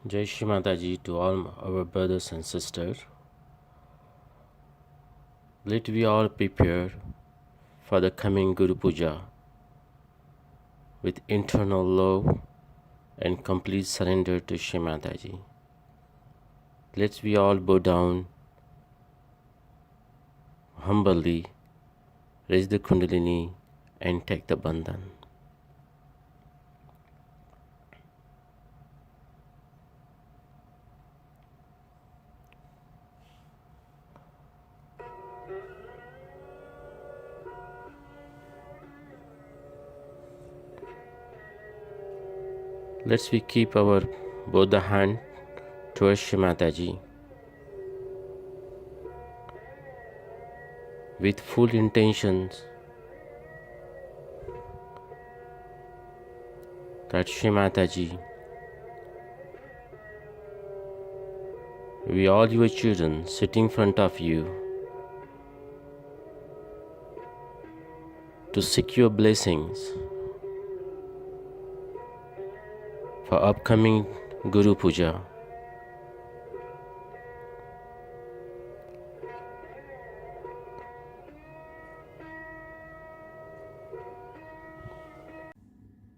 Jai Shri Mataji to all our brothers and sisters. Let we all prepare for the coming Guru Puja with internal love and complete surrender to Shri Mataji. Let's we all bow down humbly, raise the Kundalini and take the Bandhan. Let's we keep our both the hand towards Shri Mataji with full intentions that Shri Mataji, we all your children sitting in front of you to secure blessings for upcoming Guru Puja.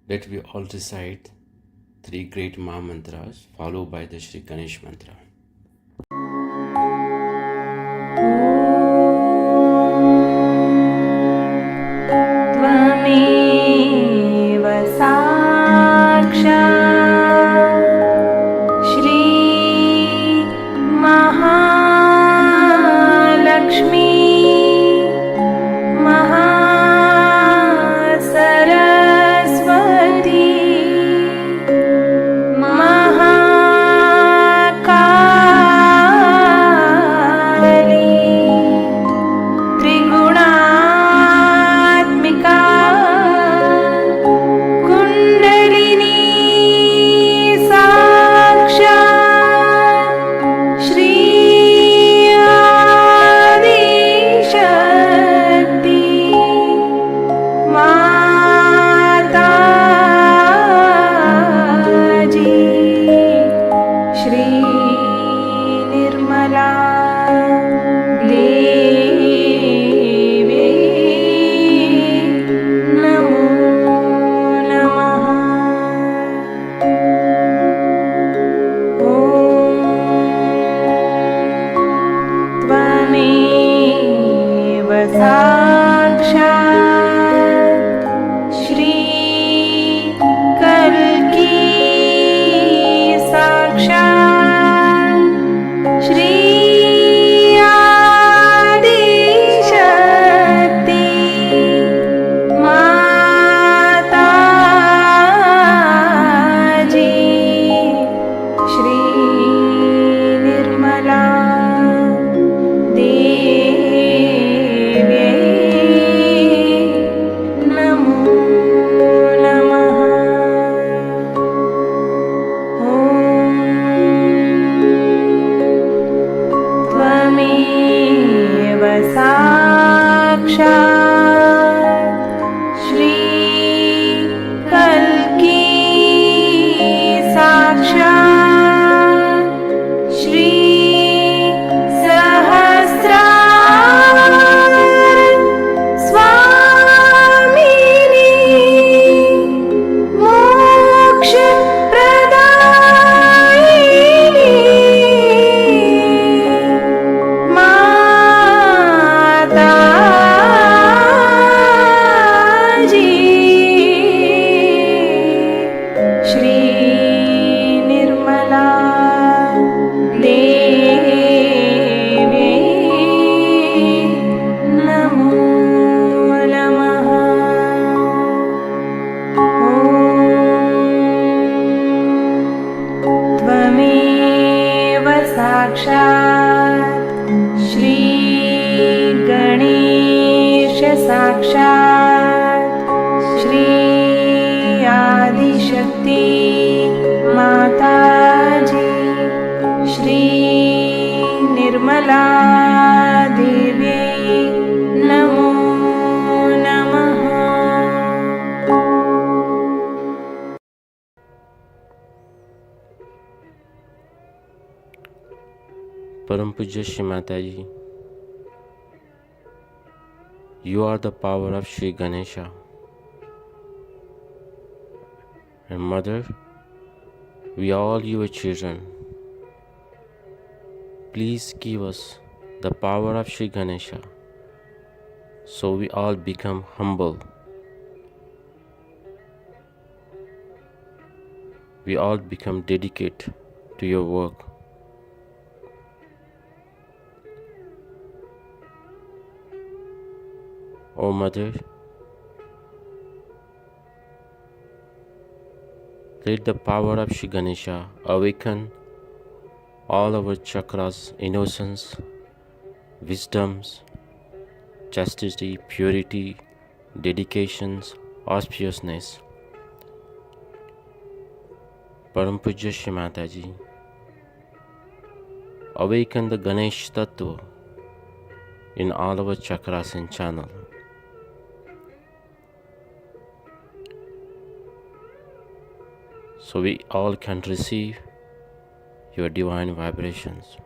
Let we all recite three great Maha mantras followed by the Shri Ganesh mantra. त्वमेव साक्षात् श्री महालक्ष्मी महासरस्वती महाकाली त्रिगुणात्मिका कुण्डलिनी साक्षात् श्री आदिशक्ति माताजी श्री निर्मला देवी नमो नमः। त्वमेव साक्षात् श्री कल्की साक्षात् श्री आदिशक्ति माताजी श्री निर्मला देवी नमो नमः। त्वमेव साक्षात् श्री कल्की साक्षात् श्री सहस्रार स्वामिनी मोक्षप्रदायिनी माताजी श्री निर्मला देवी नमो नमः। त्वमेव साक्षात् श्री गणेश साक्षात् श्री आदिशक्ति माताजी श्री निर्मला देवी नमो नमः। Param Puja Shri Mataji, you are the power of Shri Ganesha. And Mother, we are all your children. Please give us the power of Shri Ganesha, so we all become humble. We all become dedicated to your work. O Mother, let the power of Shri Ganesha awaken all our chakras, innocence, wisdoms, chastity, purity, dedications, auspiciousness. Param Puja Shri Mataji, awaken the Ganesh Tattva in all our chakras and channel. So we all can receive your divine vibrations.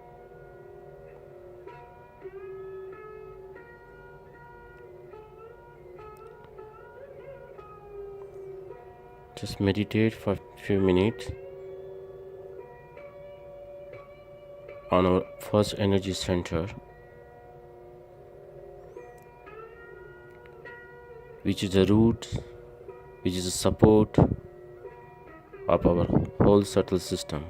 Just meditate for a few minutes on our first energy center, which is the root, which is the support of our whole subtle system.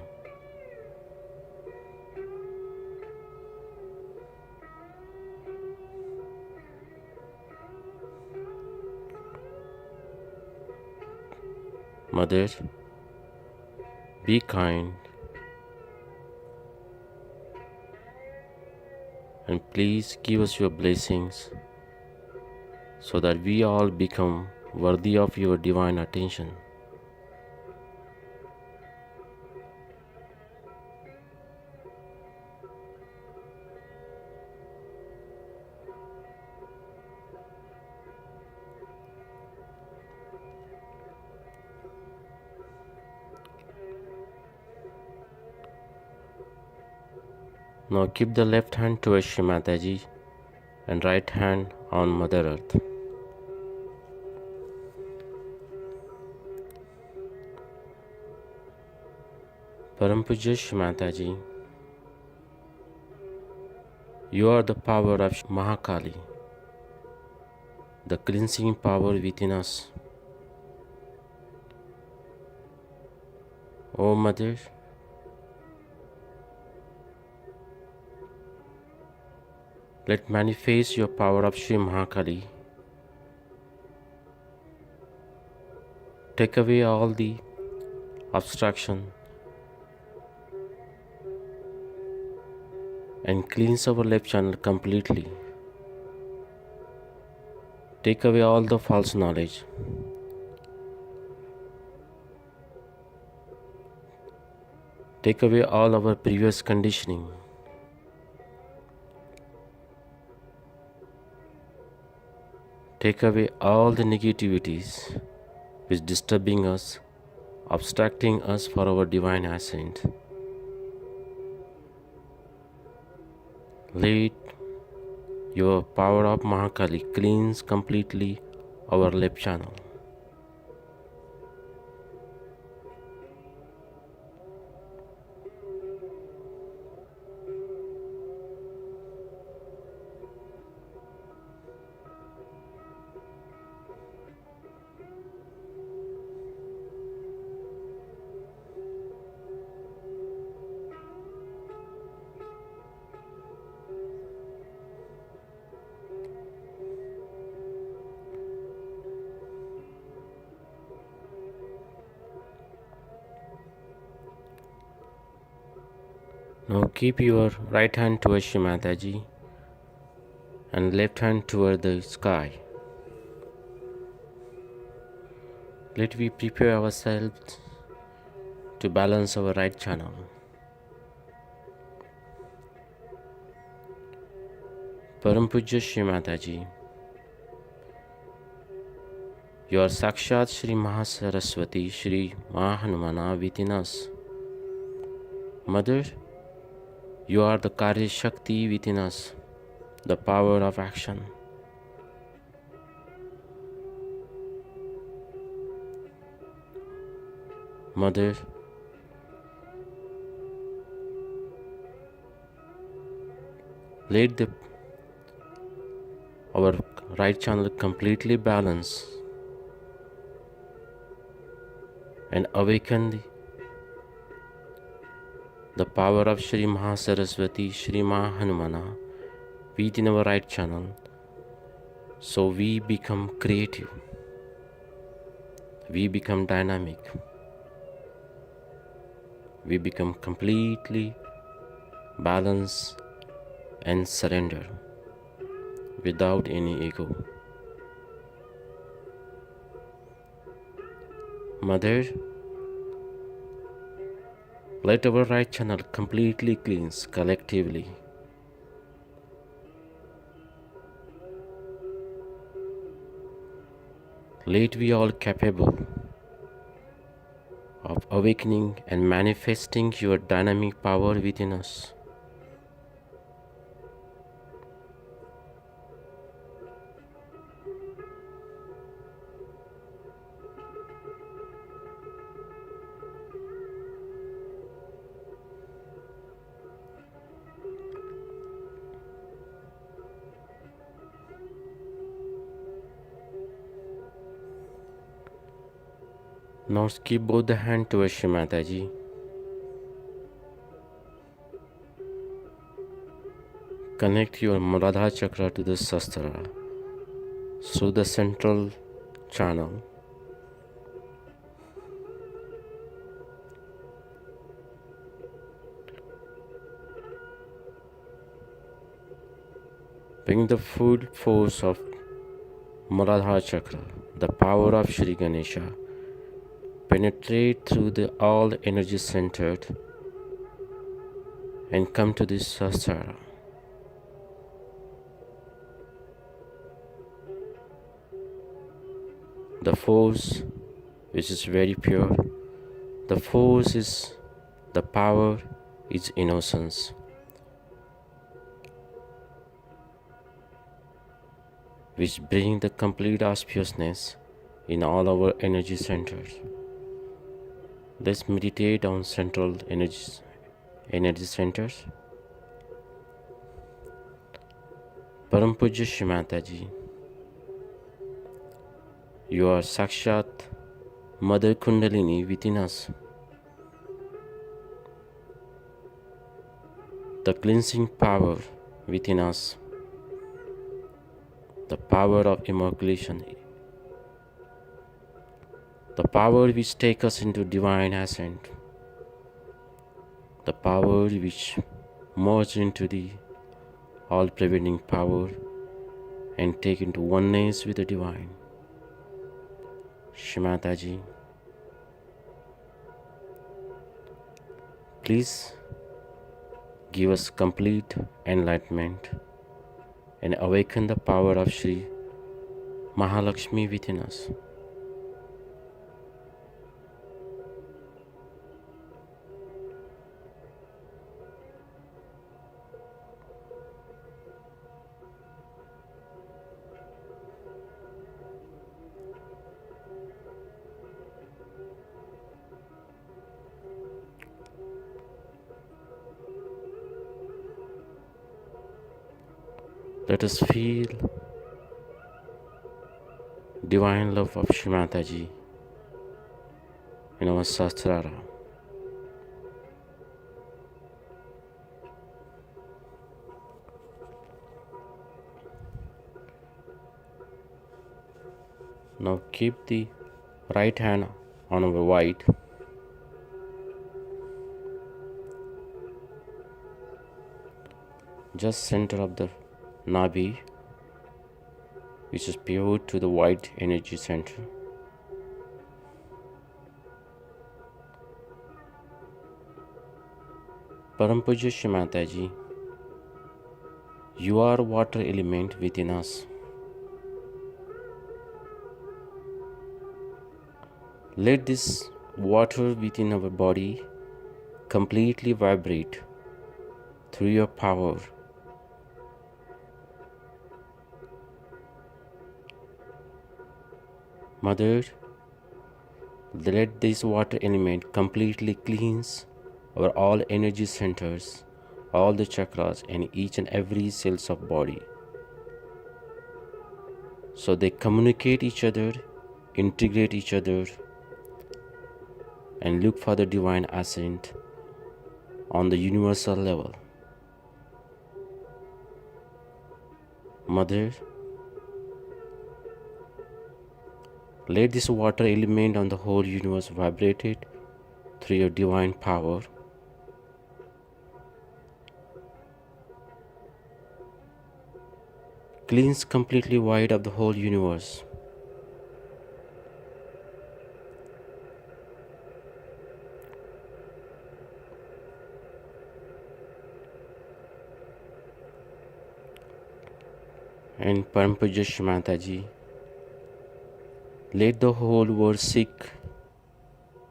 Mother, be kind and please give us your blessings so that we all become worthy of your divine attention. Now keep the left hand towards Shri Mataji and right hand on Mother Earth. Param Puja Shri Mataji, you are the power of Mahakali, the cleansing power within us. O Mother, let manifest your power of Shri Mahakali. Take away all the obstruction and cleanse our left channel completely. Take away all the false knowledge. Take away all our previous conditioning. Take away all the negativities which disturbing us, obstructing us for our divine ascent. Let your power of Mahakali cleanse completely our left channel. Now keep your right hand towards Shri Mataji and left hand toward the sky. Let we prepare ourselves to balance our right channel. Param Puja Shri Mataji, you are Sakshat Shri Mahasaraswati Shri Mahanumana within us. Mother, You are the Karya Shakti within us, the power of action. Mother, let our right channel completely balance and awaken the power of Shri Mahasaraswati, Shri Mahanumana within our right channel, so we become creative, we become dynamic, we become completely balanced and surrender without any ego. Mother, let our right channel completely cleanse collectively. Let we all capable of awakening and manifesting your dynamic power within us. Now keep both the hand towards Shri Mataji. Connect your Muladhara chakra to the Sastra through the central channel. Bring the full force of Muladhara chakra, the power of Shri Ganesha, penetrate through all energy centered and come to this Sahasrara. The force which is very pure, the force is the power is innocence, which bring the complete auspiciousness in all our energy centers. Let's meditate on central energy centers. Param Puja Shri Mataji, you are Sakshat Mother Kundalini within us. The cleansing power within us, the power of immaculation, the power which takes us into divine ascent, the power which merges into the all-pervading power and take into oneness with the divine. Shri Mataji, please give us complete enlightenment and awaken the power of Shri Mahalakshmi within us. Let us feel divine love of Shri Mataji in our Sahasrara. Now keep the right hand on our white. Just center of the Nabi, which is pure to the white energy center. Param Puja Shri Mataji, you are water element within us. Let this water within our body completely vibrate through your power. Mother, let this water element completely cleanse our all energy centers, all the chakras and each and every cells of body. So they communicate each other, integrate each other, and look for the divine ascent on the universal level. Mother, let this water element on the whole universe vibrate it through your divine power. Cleanse completely void of the whole universe. And Param Puja Shri Mataji, let the whole world seek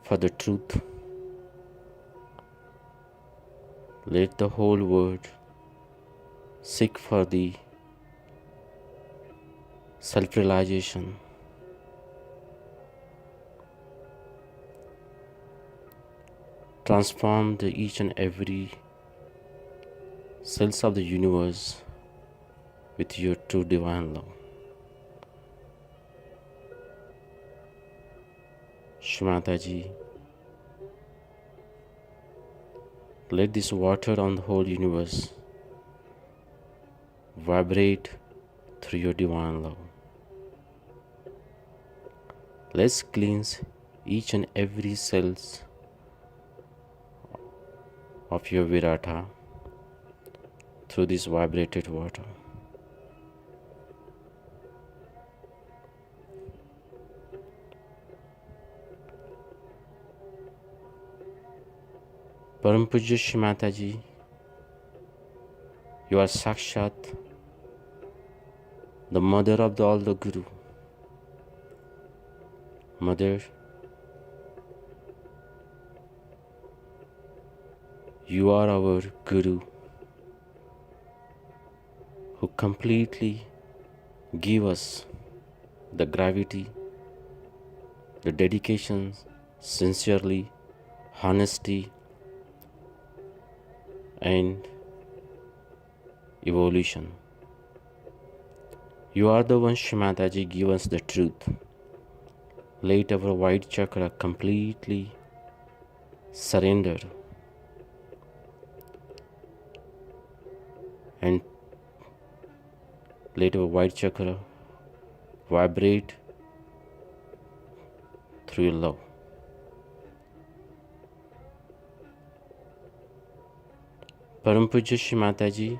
for the truth. Let the whole world seek for the self-realization. Transform the each and every cells of the universe with your true divine love. Shri Mataji, let this water on the whole universe vibrate through your divine love. Let's cleanse each and every cells of your Virata through this vibrated water. Param Pujya Shri Mataji, you are Sakshat, the mother of all the Guru. Mother, you are our Guru who completely give us the gravity, the dedication, sincerely, honesty, and evolution. You are the one, Shri Mataji, give us the truth. Let our white chakra completely surrender and let our white chakra vibrate through your love. Param Pujya Shri Mataji,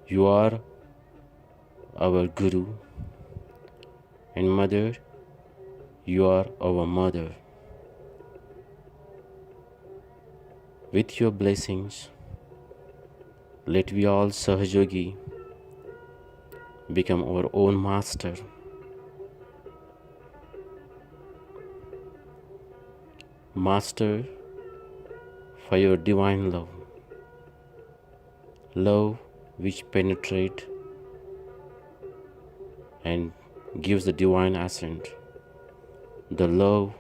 you are our Guru, and Mother, you are our Mother. With your blessings, let we all Sahajogi become our own master. Master for your divine love. Love which penetrates and gives the divine ascent. The love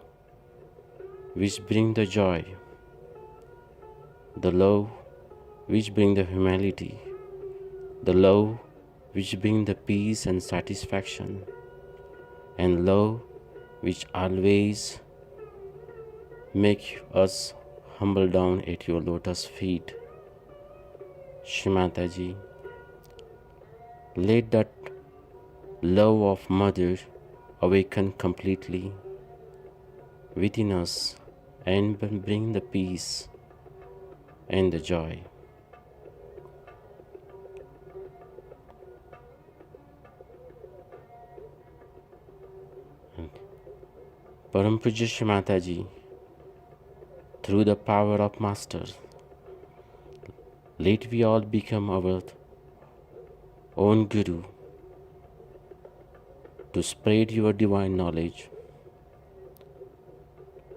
which brings the joy. The love which brings the humility. The love which brings the peace and satisfaction. And love which always make us humble down at your lotus feet. Shri Mataji, let that love of Mother awaken completely within us and bring the peace and the joy. Param Pujya Shri Mataji, through the power of Masters, let we all become our own Guru to spread your divine knowledge,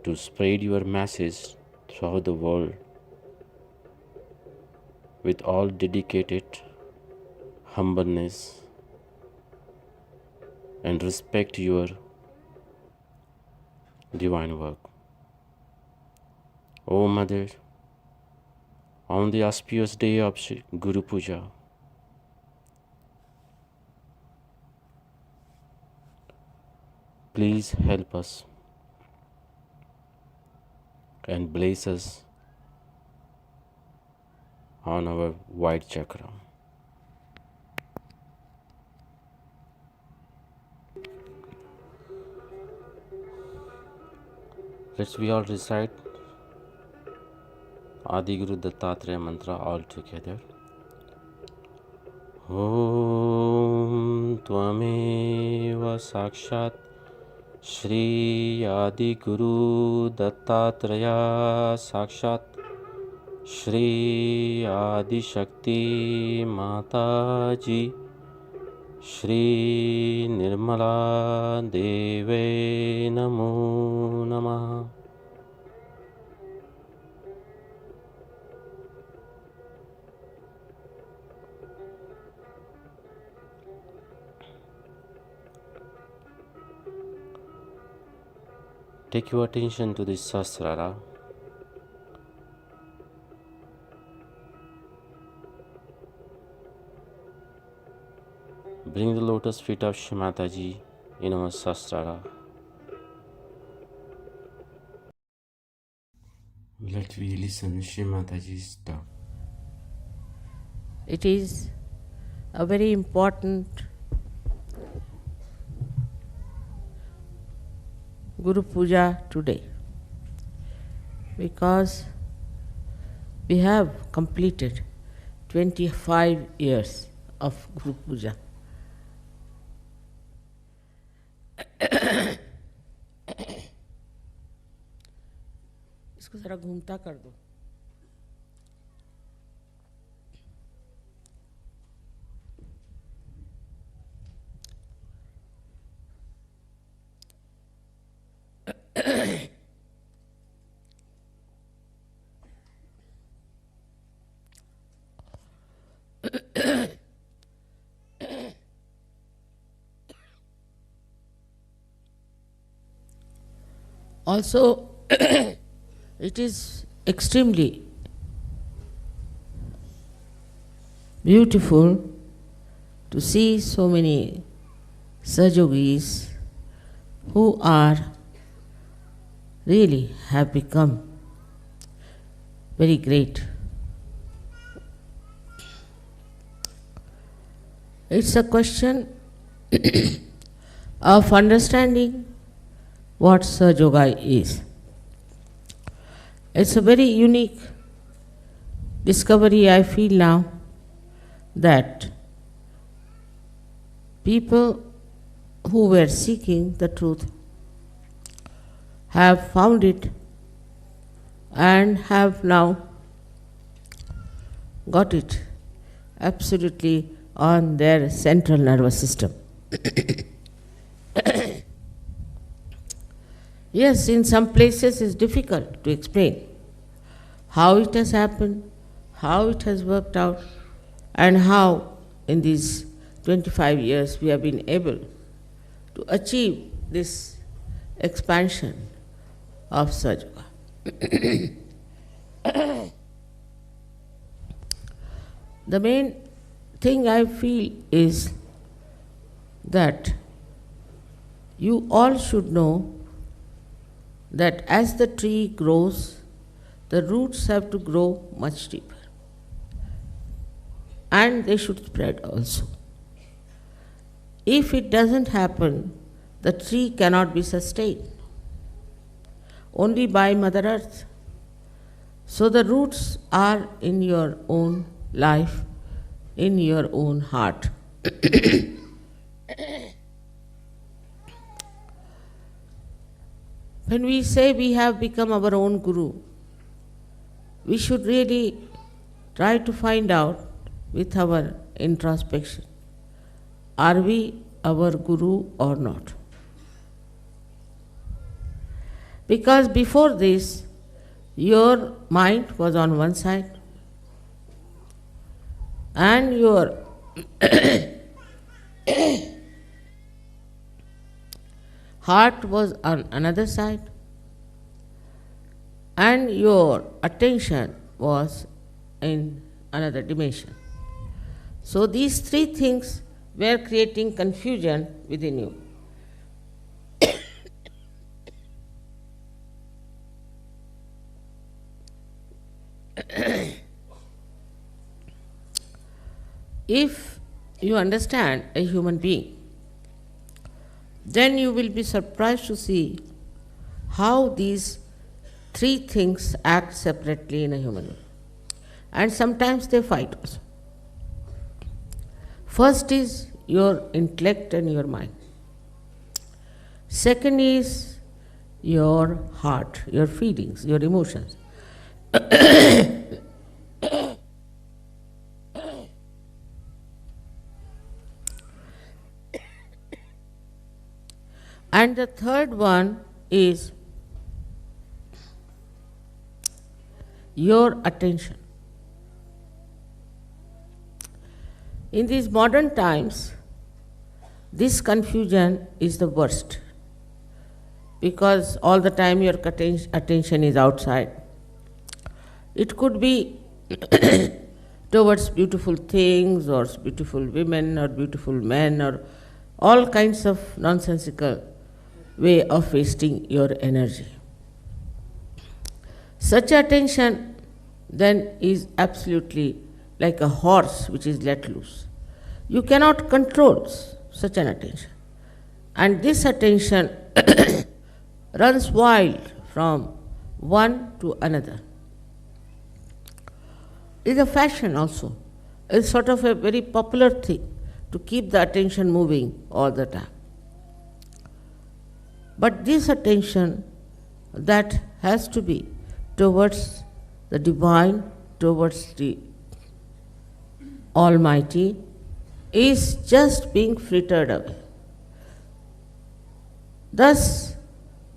to spread your message throughout the world, with all dedicated humbleness and respect your divine work. O Mother, on the auspicious day of Guru Puja, please help us and bless us on our white chakra. Let's we all recite Adi Guru Dattatreya mantra all together. Om Tvameva Sakshat Shri Adi Guru Dattatreya Sakshat Shri Adi Shakti Mata Ji Shri Nirmala Deve Namo Namaha. Take your attention to this Sahasrara. Bring the lotus feet of Shri Mataji in our Sahasrara. Let we listen Shri Mataji's talk. It is a very important Guru Puja today because we have completed 25 years of Guru Puja. इसको जरा घूमता कर दो. Also, it is extremely beautiful to see so many Sahajogis who are really have become very great. It's a question of understanding what Sahaja is. It's a very unique discovery I feel now that people who were seeking the truth have found it and have now got it absolutely on their central nervous system. Yes, in some places it's difficult to explain how it has happened, how it has worked out, and how in these 25 years we have been able to achieve this expansion of Sahaja. The main thing I feel is that you all should know that as the tree grows, the roots have to grow much deeper. And they should spread also. If it doesn't happen, the tree cannot be sustained, only by Mother Earth. So the roots are in your own life, in your own heart. When we say we have become our own Guru, we should really try to find out with our introspection, are we our Guru or not? Because before this, your mind was on one side, and your heart was on another side, and your attention was in another dimension. So these three things were creating confusion within you. If you understand a human being, then you will be surprised to see how these three things act separately in a human being. And sometimes they fight also. First is your intellect and your mind. Second is your heart, your feelings, your emotions. And the third one is your attention. In these modern times, this confusion is the worst, because all the time your attention is outside. It could be towards beautiful things or beautiful women or beautiful men or all kinds of nonsensical way of wasting your energy. Such attention then is absolutely like a horse which is let loose. You cannot control such an attention. And this attention runs wild from one to another. It's a fashion also. It's sort of a very popular thing to keep the attention moving all the time. But this attention that has to be towards the divine, towards the Almighty, is just being frittered away. Thus,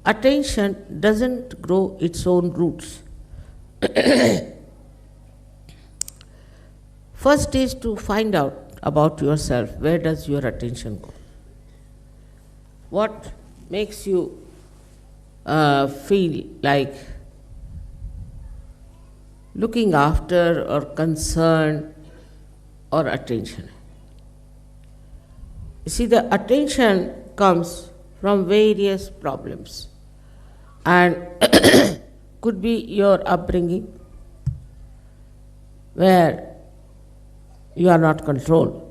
attention doesn't grow its own roots. First is to find out about yourself. Where does your attention go? What makes you feel like looking after or concern or attention? You see, the attention comes from various problems, and could be your upbringing, where you are not controlled.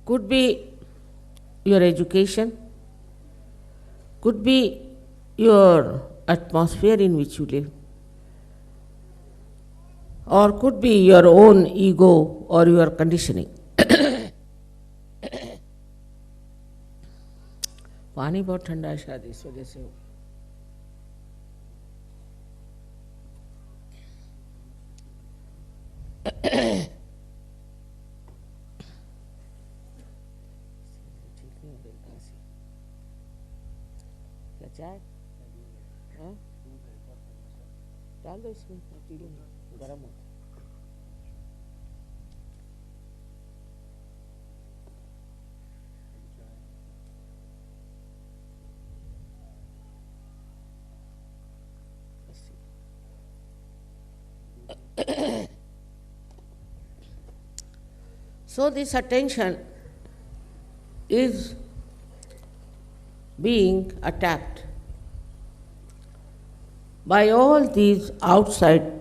Could be your education, could be your atmosphere in which you live, or could be your own ego or your conditioning. पानी बहुत ठंडा है शायद इस वजह से क्या चाय हाँ डाल दो इसमें पी लूँगा गर्म हो So this attention is being attacked by all these outside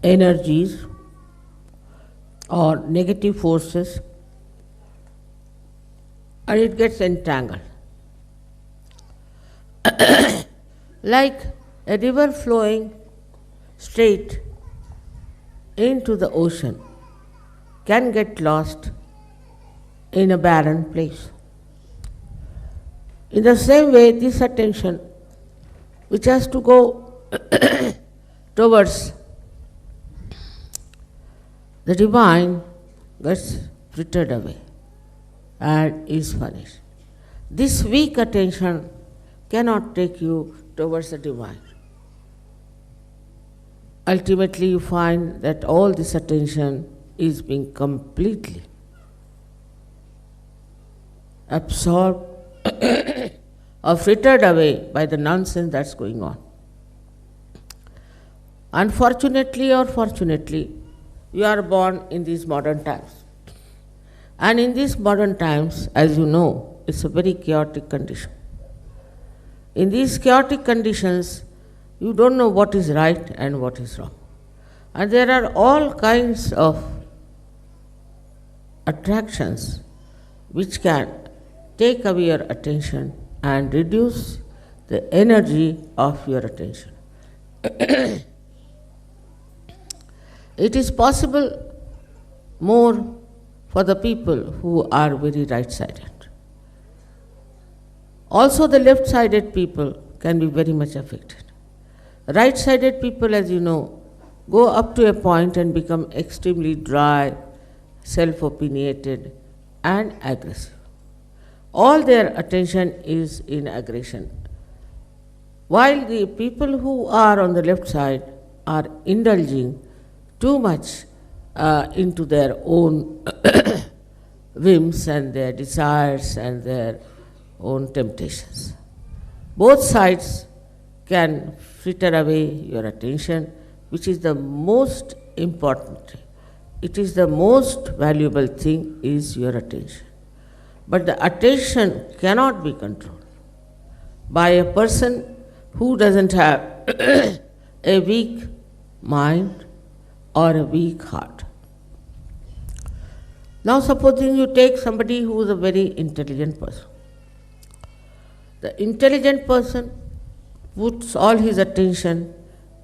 energies or negative forces, and it gets entangled. Like a river flowing straight into the ocean can get lost in a barren place. In the same way, this attention, which has to go towards the divine, gets frittered away and is punished. This weak attention cannot take you towards the divine. Ultimately, you find that all this attention is being completely absorbed or frittered away by the nonsense that's going on. Unfortunately or fortunately, you are born in these modern times. And in these modern times, as you know, it's a very chaotic condition. In these chaotic conditions, you don't know what is right and what is wrong. And there are all kinds of attractions which can take away your attention and reduce the energy of your attention. It is possible more for the people who are very right-sided. Also, the left-sided people can be very much affected. Right-sided people, as you know, go up to a point and become extremely dry, self-opinionated, and aggressive. All their attention is in aggression. While the people who are on the left side are indulging too much into their own whims and their desires and their own temptations. Both sides can fritter away your attention, which is the most important. It is the most valuable thing is your attention. But the attention cannot be controlled by a person who doesn't have a weak mind or a weak heart. Now supposing you take somebody who is a very intelligent person. The intelligent person puts all his attention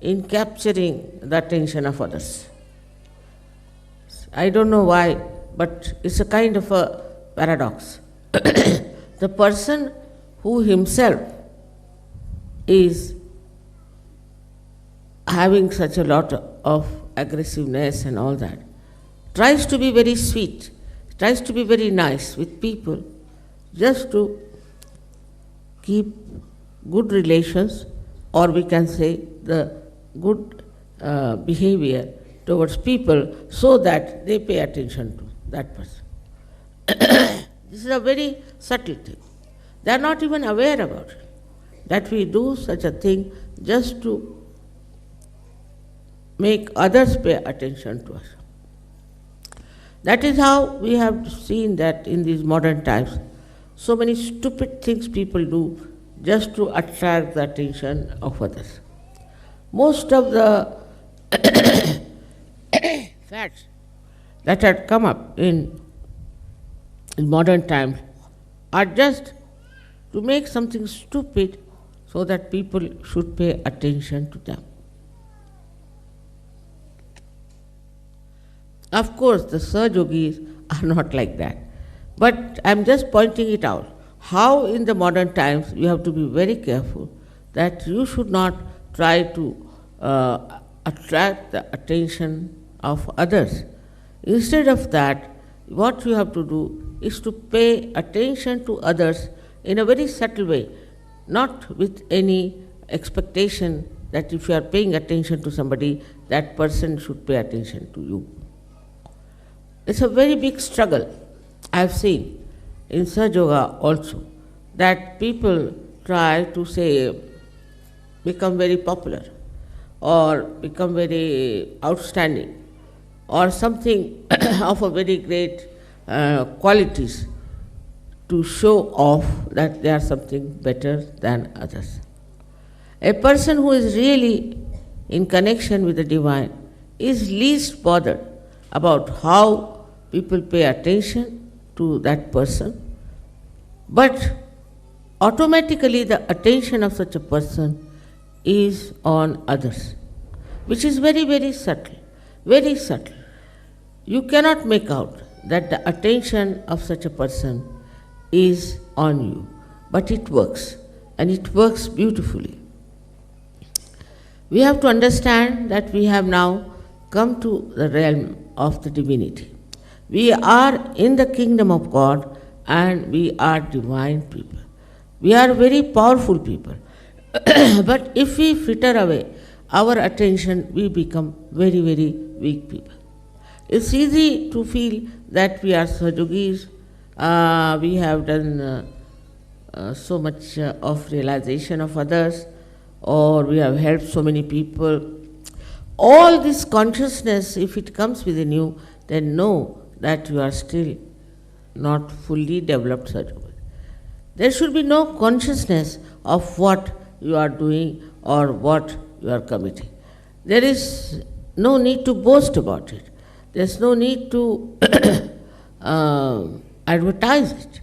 in capturing the attention of others. I don't know why, but it's a kind of a paradox. The person who himself is having such a lot of aggressiveness and all that, tries to be very sweet, tries to be very nice with people, just to keep good relations, or we can say the good behavior towards people so that they pay attention to that person. This is a very subtle thing. They are not even aware about it, that we do such a thing just to make others pay attention to us. That is how we have seen that in these modern times, so many stupid things people do just to attract the attention of others. Most of the facts that had come up in modern times are just to make something stupid so that people should pay attention to them. Of course, the Sahajogis are not like that. But I am just pointing it out, how in the modern times you have to be very careful that you should not try to attract the attention of others. Instead of that, what you have to do is to pay attention to others in a very subtle way, not with any expectation that if you are paying attention to somebody, that person should pay attention to you. It's a very big struggle I have seen in Sahaja Yoga also, that people try to say, become very popular or become very outstanding or something of a very great qualities to show off that they are something better than others. A person who is really in connection with the divine is least bothered about how people pay attention to that person, but automatically the attention of such a person is on others, which is very, very subtle, very subtle. You cannot make out that the attention of such a person is on you, but it works, and it works beautifully. We have to understand that we have now come to the realm of the divinity. We are in the kingdom of God and we are divine people. We are very powerful people. But if we fritter away our attention, we become very, very weak people. It's easy to feel that we are Sahajogis, we have done so much of realization of others, or we have helped so many people. All this consciousness, if it comes within you, then know that you are still not fully developed Sahajogi. There should be no consciousness of what you are doing or what you are committing. There is no need to boast about it. There is no need to advertise it.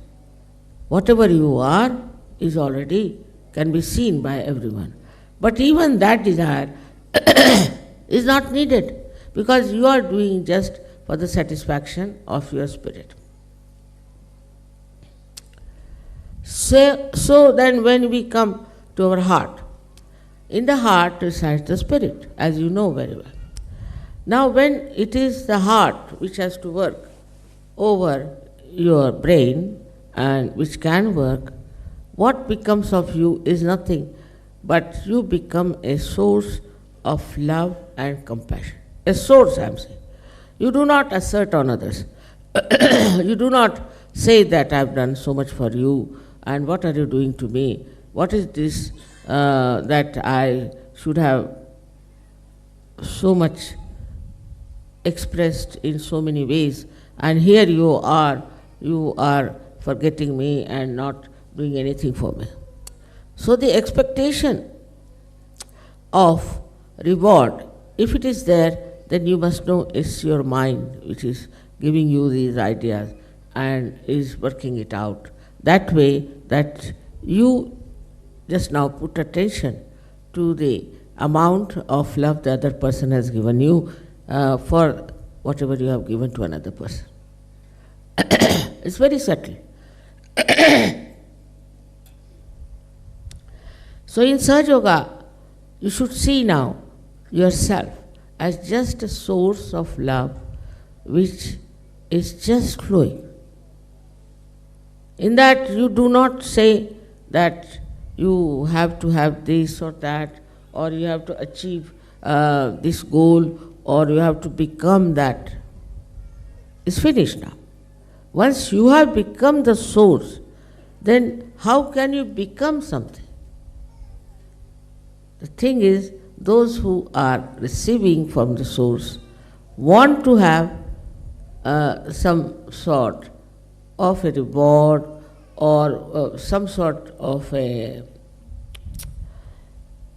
Whatever you are is already can be seen by everyone. But even that desire is not needed, because you are doing just for the satisfaction of your spirit. So then when we come to our heart, in the heart resides the spirit, as you know very well. Now when it is the heart which has to work over your brain, and which can work, what becomes of you is nothing but you become a source of love and compassion. A source, I am saying. You do not assert on others. You do not say that I have done so much for you, and what are you doing to me? What is this that I should have so much expressed in so many ways, and here you are forgetting me and not doing anything for me. So the expectation of reward, if it is there, then you must know it's your mind which is giving you these ideas and is working it out that way that you just now put attention to the amount of love the other person has given you for whatever you have given to another person. It's very subtle. So in Sahaja Yoga, you should see now yourself as just a source of love which is just flowing. In that you do not say that you have to have this or that, or you have to achieve this goal, or you have to become that. It's finished now. Once you have become the source, then how can you become something? The thing is, those who are receiving from the source want to have some sort of a reward or some sort of a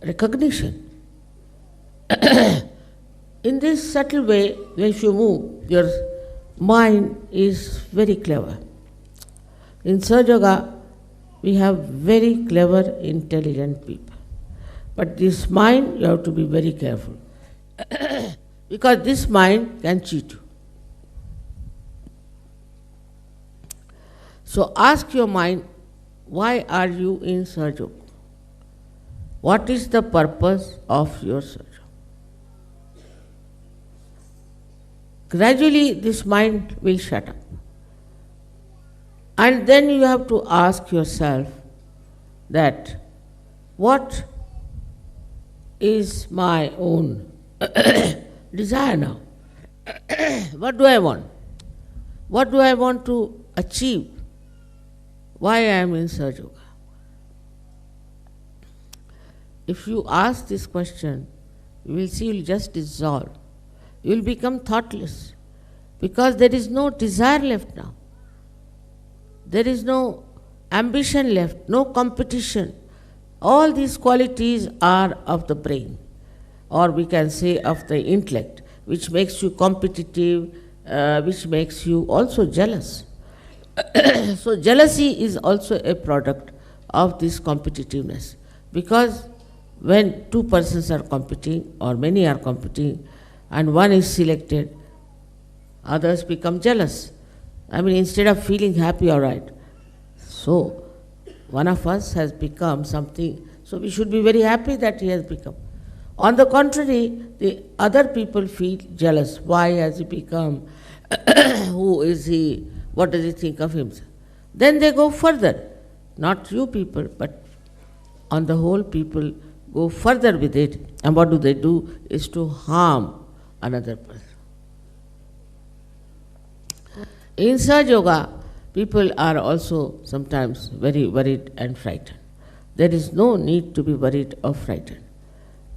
recognition. In this subtle way, if you move, your mind is very clever. In Sahaja Yoga, we have very clever, intelligent people. But this mind, you have to be very careful. Because this mind can cheat you. So ask your mind, why are you in Sahaja Yoga? What is the purpose of your Sahaja? Gradually this mind will shut up. And then you have to ask yourself that what is my own desire now? What do I want? What do I want to achieve? Why I am in Sahaja Yoga? If you ask this question, you will see you will just dissolve. You will become thoughtless, because there is no desire left now. There is no ambition left, no competition. All these qualities are of the brain, or we can say of the intellect, which makes you competitive, which makes you also jealous. So jealousy is also a product of this competitiveness, because when two persons are competing or many are competing and one is selected, others become jealous. I mean, instead of feeling happy, all right. So one of us has become something, so we should be very happy that he has become. On the contrary, the other people feel jealous. Why has he become? Who is he? What does he think of himself? Then they go further. not you people, but on the whole people go further with it, and what do is to harm another person. In Sahaja Yoga, people are also sometimes very worried and frightened. There is no need to be worried or frightened,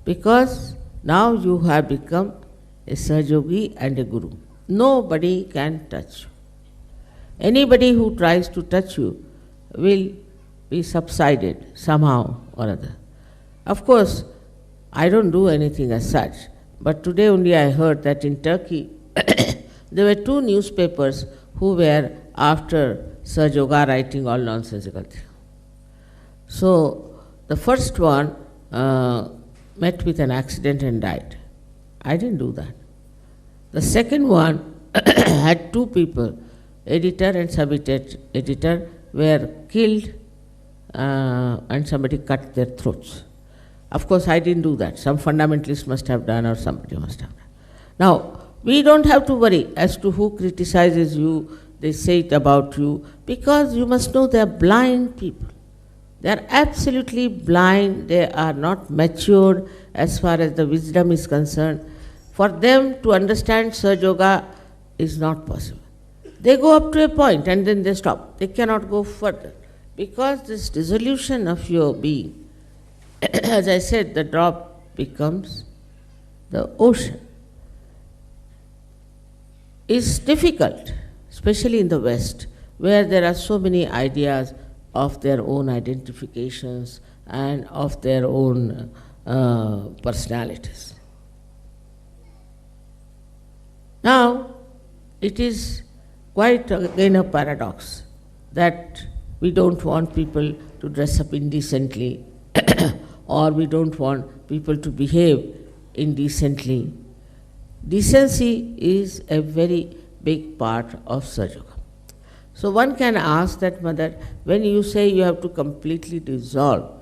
because now you have become a Sahaja and a Guru. Nobody can touch you. Anybody who tries to touch you will be subsided somehow or other. Of course, I don't do anything as such, but today only I heard that in Turkey there were 2 newspapers who were after Sahaja Yoga writing all nonsensical things. So the first one met with an accident and died. I didn't do that. The second one had 2 people, editor and sub-editor, were killed and somebody cut their throats. Of course, I didn't do that. Some fundamentalist must have done, or somebody must have done. Now, we don't have to worry as to who criticizes you, they say it about you, because you must know they are blind people. They are absolutely blind, they are not matured as far as the wisdom is concerned. For them to understand Sahaja Yoga is not possible. They go up to a point and then they stop. They cannot go further, because this dissolution of your being, as I said, the drop becomes the ocean, is difficult, especially in the West, where there are so many ideas of their own identifications and of their own personalities. Now, it is quite again a paradox that we don't want people to dress up indecently or we don't want people to behave indecently. Decency is a very big part of Sahaja Yoga. So one can ask that, Mother, when you say you have to completely dissolve,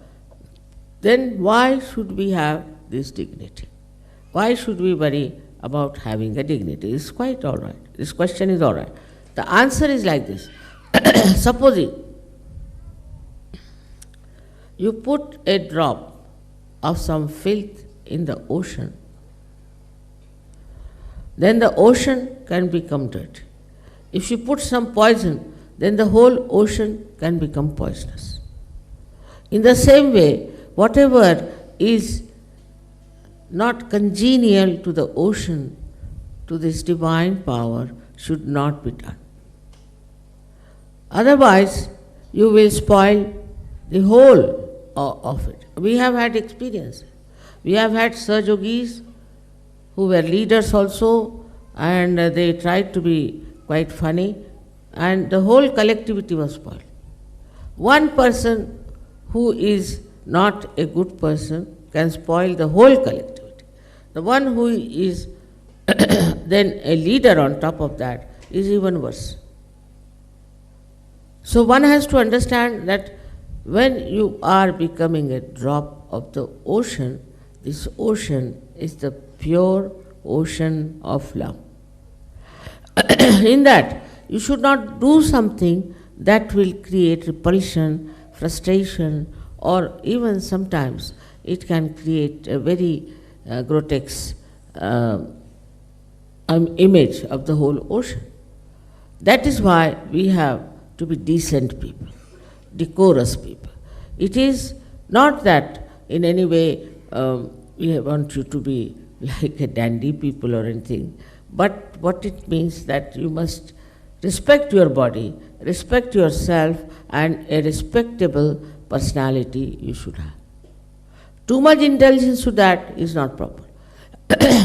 then why should we have this dignity? Why should we worry about having a dignity? It's quite all right. This question is all right. The answer is like this. Supposing you put a drop of some filth in the ocean, then the ocean can become dirty. If you put some poison, then the whole ocean can become poisonous. In the same way, whatever is not congenial to the ocean, to this divine power, should not be done. Otherwise, you will spoil the whole of it. We have had experience. We have had Sahaja Yogis who were leaders also, and they tried to be quite funny, and the whole collectivity was spoiled. One person who is not a good person can spoil the whole collectivity. The one who is then a leader on top of that is even worse. So one has to understand that when you are becoming a drop of the ocean, this ocean is the pure ocean of love. In that, you should not do something that will create repulsion, frustration, or even sometimes it can create a very grotesque image of the whole ocean. That is why we have to be decent people, decorous people. It is not that in any way we want you to be like a dandy people or anything, but what it means that you must respect your body, respect yourself, and a respectable personality you should have. Too much indulgence to that is not proper.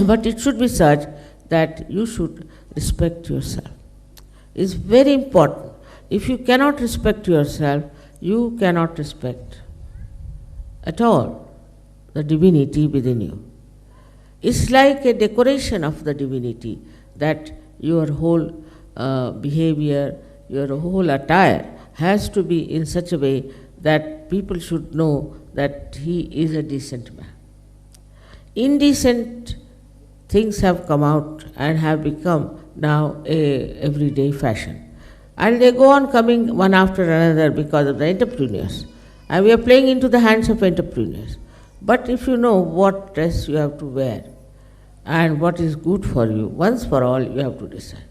But it should be such that you should respect yourself. It's very important. If you cannot respect yourself, you cannot respect at all the divinity within you. It's like a decoration of the divinity, that your whole behavior, your whole attire has to be in such a way that people should know that he is a decent man. Indecent things have come out and have become now a everyday fashion. And they go on coming one after another because of the entrepreneurs. And we are playing into the hands of entrepreneurs. But if you know what dress you have to wear and what is good for you, once for all you have to decide.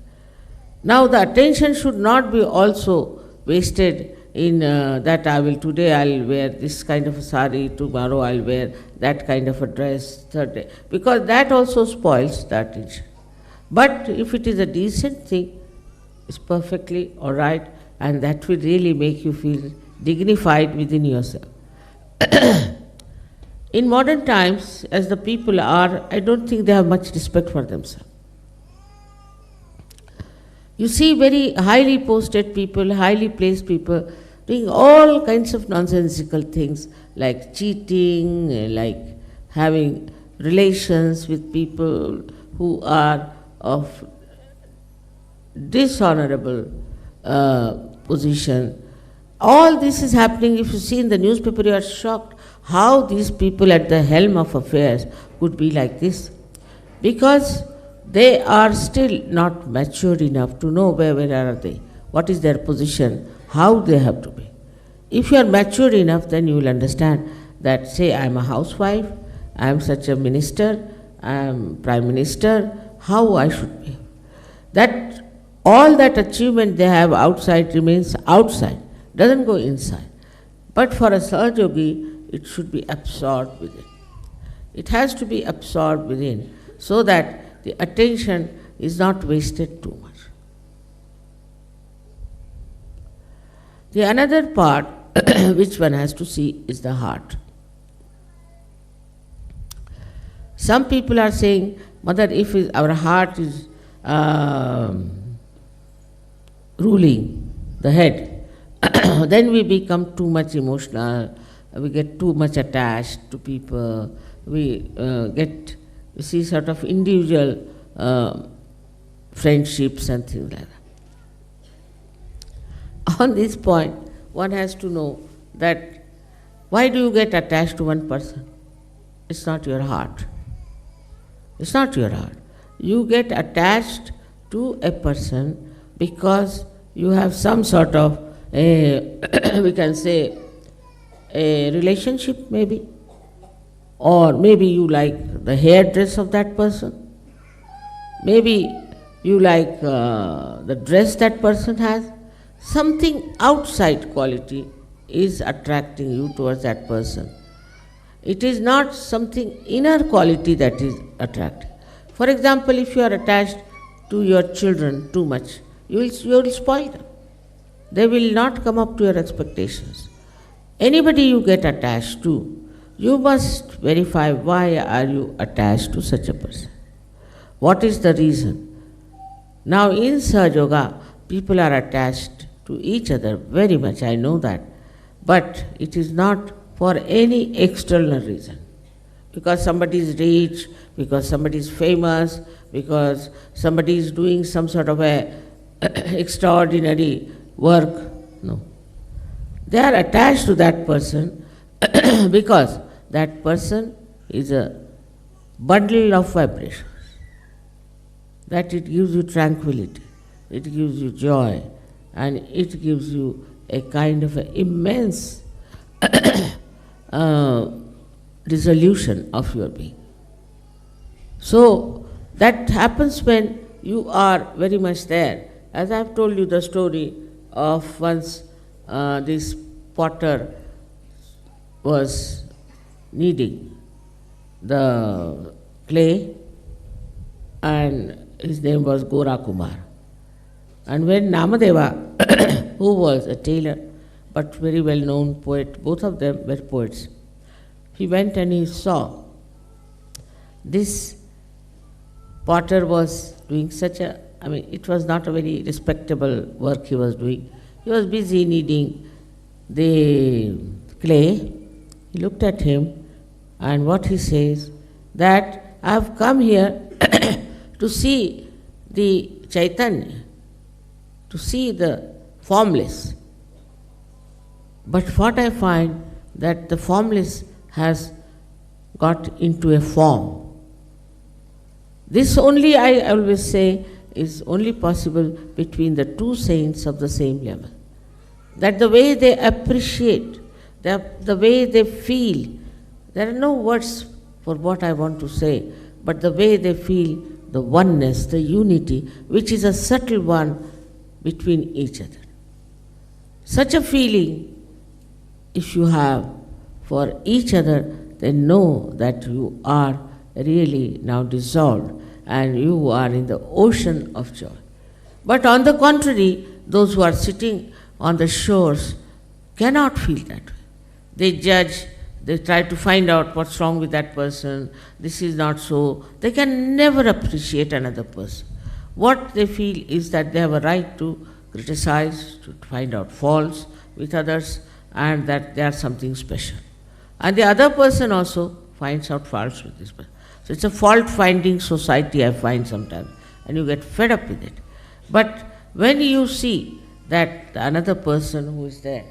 Now the attention should not be also wasted in that today I'll wear this kind of a sari, tomorrow I'll wear that kind of a dress, third day, because that also spoils the attention. But if it is a decent thing, it's perfectly all right, and that will really make you feel dignified within yourself. In modern times, as the people are, I don't think they have much respect for themselves. You see very highly posted people, highly placed people doing all kinds of nonsensical things like cheating, like having relations with people who are of dishonorable position. All this is happening. If you see in the newspaper, you are shocked how these people at the helm of affairs could be like this, because they are still not matured enough to know where are they, what is their position, how they have to be. If you are mature enough, then you will understand that, say, I am a housewife, I am such a minister, I am prime minister, how I should be. That all that achievement they have outside remains outside, doesn't go inside. But for a Sahaja yogi, it should be absorbed within. It has to be absorbed within, so that the attention is not wasted too much. The another part which one has to see is the heart. Some people are saying, Mother, if our heart is ruling the head, then we become too much emotional, we get too much attached to people, we see sort of individual friendships and things like that. On this point, one has to know that why do you get attached to one person? It's not your heart. It's not your heart. You get attached to a person because you have some sort of we can say a relationship maybe, or maybe you like the hairdress of that person, maybe you like the dress that person has. Something outside quality is attracting you towards that person. It is not something inner quality that is attractive. For example, if you are attached to your children too much, you will spoil them. They will not come up to your expectations. Anybody you get attached to, you must verify why are you attached to such a person. What is the reason? Now in Sahaja Yoga, people are attached to each other very much, I know that. But it is not for any external reason. Because somebody is rich, because somebody is famous, because somebody is doing some sort of a extraordinary work. No. They are attached to that person because that person is a bundle of vibrations. That it gives you tranquility, it gives you joy, and it gives you a kind of an immense resolution of your being. So that happens when you are very much there. As I have told you the story of once this potter was kneading the clay, and his name was Gora Kumar. And when Namadeva, who was a tailor but very well known poet, both of them were poets, he went and he saw this potter was doing such a, it was not a very respectable work he was doing. He was busy kneading the clay. He looked at him, and what he says, that I have come here to see the Chaitanya, to see the formless. But what I find, that the formless has got into a form. This only I always say, is only possible between the two saints of the same level. That the way they appreciate, the way they feel, there are no words for what I want to say, but the way they feel the oneness, the unity, which is a subtle one between each other. Such a feeling, if you have for each other, then know that you are really now dissolved and you are in the ocean of joy. But on the contrary, those who are sitting on the shores cannot feel that way. They judge, they try to find out what's wrong with that person, this is not so. They can never appreciate another person. What they feel is that they have a right to criticize, to find out faults with others, and that they are something special. And the other person also finds out faults with this person. So it's a fault-finding society, I find sometimes, and you get fed up with it. But when you see that another person who is there,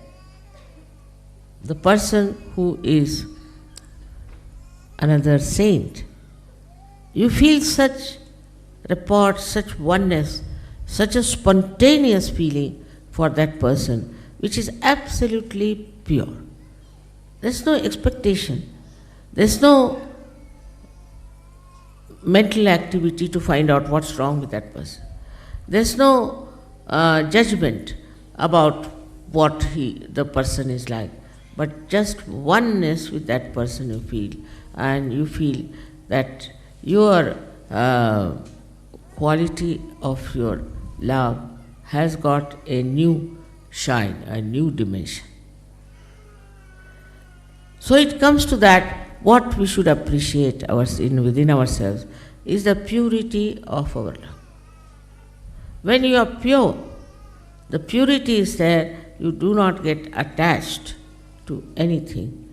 the person who is another saint, you feel such rapport, such oneness, such a spontaneous feeling for that person, which is absolutely pure. There's no expectation. There's no mental activity to find out what's wrong with that person. There's no judgment about what the person is like, but just oneness with that person you feel, and you feel that your quality of your love has got a new shine, a new dimension. So it comes to that, what we should appreciate within ourselves is the purity of our love. When you are pure, the purity is there, you do not get attached to anything,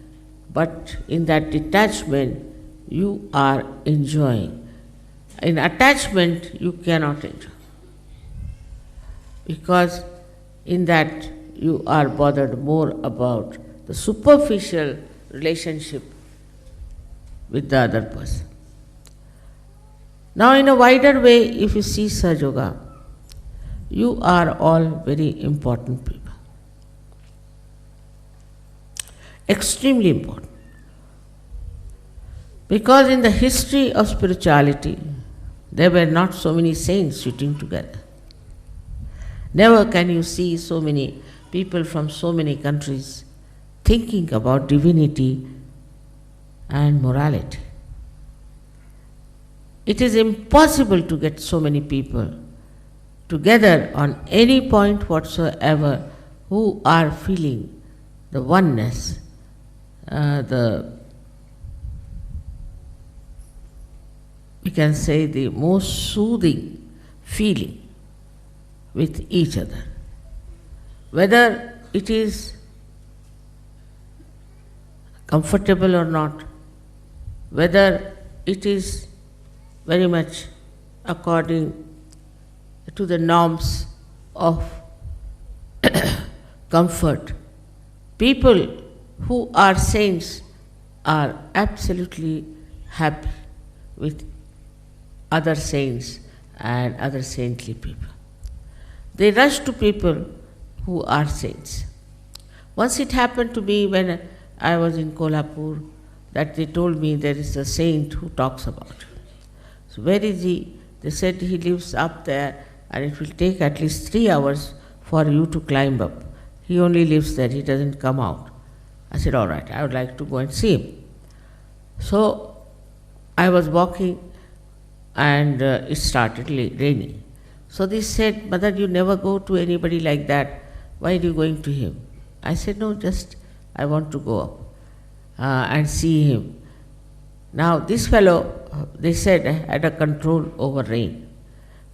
but in that detachment you are enjoying. In attachment you cannot enjoy, because in that you are bothered more about the superficial relationship with the other person. Now in a wider way, if you see Sahaja Yoga, you are all very important people. Extremely important. Because in the history of spirituality, there were not so many saints sitting together. Never can you see so many people from so many countries thinking about divinity and morality. It is impossible to get so many people together on any point whatsoever who are feeling the oneness, we can say the most soothing feeling with each other. Whether it is comfortable or not, whether it is very much according to the norms of comfort. People who are saints are absolutely happy with other saints and other saintly people. They rush to people who are saints. Once it happened to me when I was in Kolhapur, that they told me there is a saint who talks about it. So where is he? They said he lives up there and it will take at least 3 hours for you to climb up. He only lives there, he doesn't come out. I said, all right, I would like to go and see him. So I was walking and it started raining. So they said, Mother, you never go to anybody like that. Why are you going to him? I said, no, just I want to go up and see him. Now this fellow, they said, had a control over rain.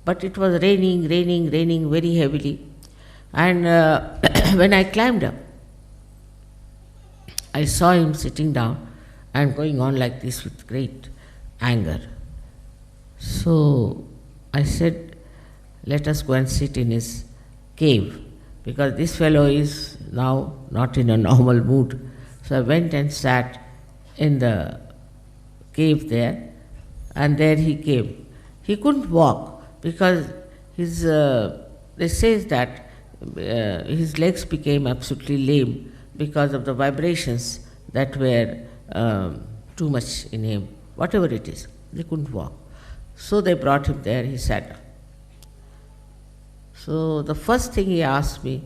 But it was raining very heavily. And when I climbed up, I saw him sitting down and going on like this with great anger. So I said, let us go and sit in his cave, because this fellow is now not in a normal mood. So I went and sat in the cave there, and there he came. He couldn't walk because They say that his legs became absolutely lame because of the vibrations that were too much in him, whatever it is. They couldn't walk. So they brought him there, he sat down. So the first thing he asked me,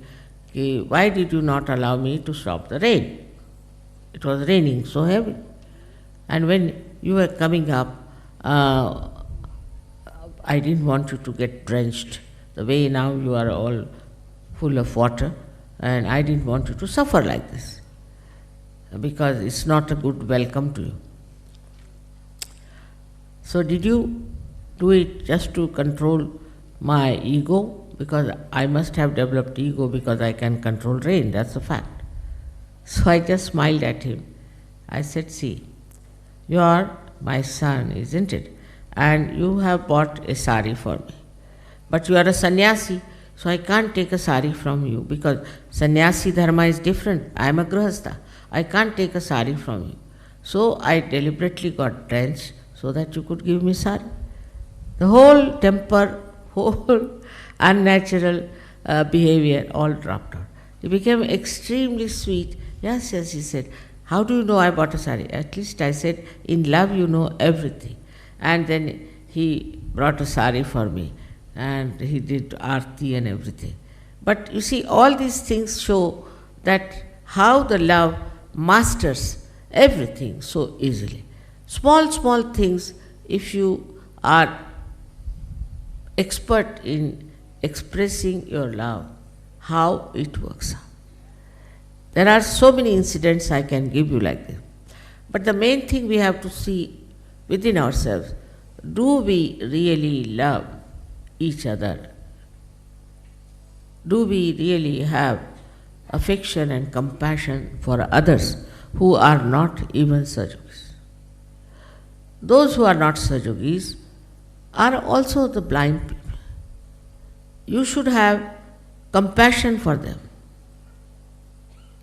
why did you not allow me to stop the rain? It was raining so heavy. And when you were coming up, I didn't want you to get drenched. The way now you are all full of water, and I didn't want you to suffer like this, because it's not a good welcome to you. So did you do it just to control my ego? Because I must have developed ego because I can control rain, that's a fact. So I just smiled at him. I said, see, you are my son, isn't it? And you have bought a sari for me. But you are a sannyasi, so I can't take a sari from you because sannyasi dharma is different. I am a grihastha. I can't take a sari from you. So I deliberately got drenched so that you could give me sari. The whole temper, whole unnatural behavior all dropped out. He became extremely sweet. Yes, yes, he said, how do you know I bought a sari? At least I said, in love you know everything. And then he brought a sari for me and he did arti and everything. But you see, all these things show that how the love masters everything so easily. Small, small things, if you are expert in expressing your love, how it works out. There are so many incidents I can give you like this. But the main thing we have to see within ourselves, do we really love each other? Do we really have affection and compassion for others who are not even Sahajogis? Those who are not Sahajogis are also the blind people. You should have compassion for them.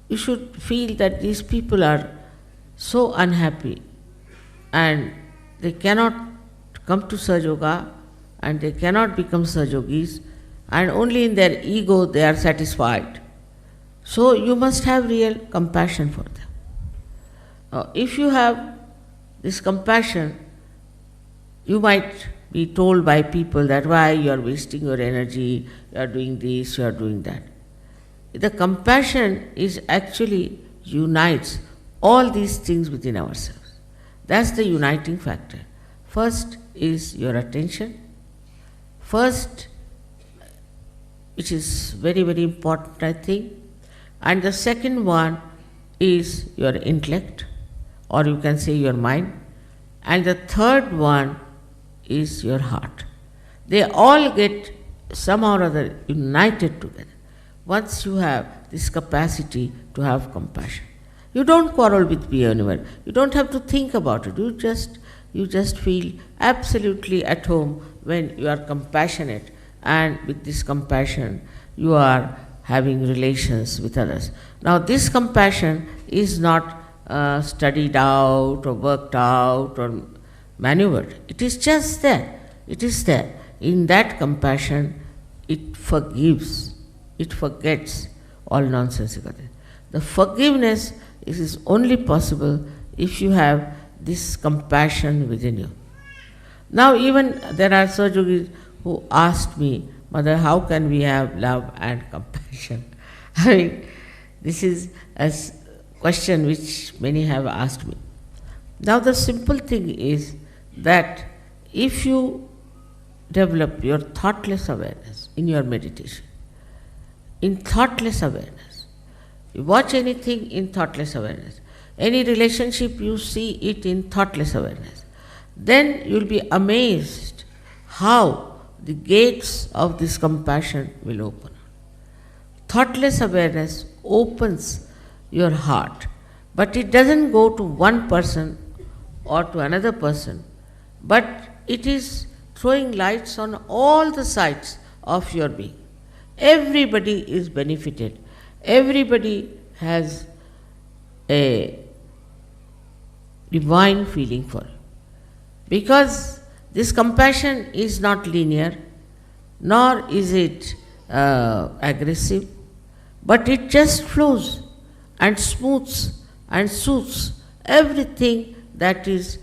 You should feel that these people are so unhappy and they cannot come to Sahajoga and they cannot become Sahajogis, and only in their ego they are satisfied. So you must have real compassion for them. If you have this compassion, you might be told by people that why you are wasting your energy, you are doing this, you are doing that. The compassion is actually unites all these things within ourselves. That's the uniting factor. First is your attention. First, which is very, very important, I think. And the second one is your intellect, or you can say your mind. And the third one is your heart. They all get somehow or other united together. Once you have this capacity to have compassion, you don't quarrel with anyone. You don't have to think about it. You just feel absolutely at home when you are compassionate, and with this compassion you are having relations with others. Now this compassion is not studied out or worked out or maneuvered. It is just there. It is there. In that compassion, it forgives. It forgets all nonsensical things. The forgiveness is only possible if you have this compassion within you. Now even there are Sahajogis who asked me, Mother, how can we have love and compassion? I mean, this is a question which many have asked me. Now the simple thing is that if you develop your thoughtless awareness in your meditation, in thoughtless awareness, you watch anything in thoughtless awareness, any relationship you see it in thoughtless awareness, then you will be amazed how the gates of this compassion will open. Thoughtless awareness opens your heart, but it doesn't go to one person or to another person, but it is throwing lights on all the sides of your being. Everybody is benefited. Everybody has a divine feeling for it. Because this compassion is not linear, nor is it aggressive, but it just flows and smooths and soothes everything that is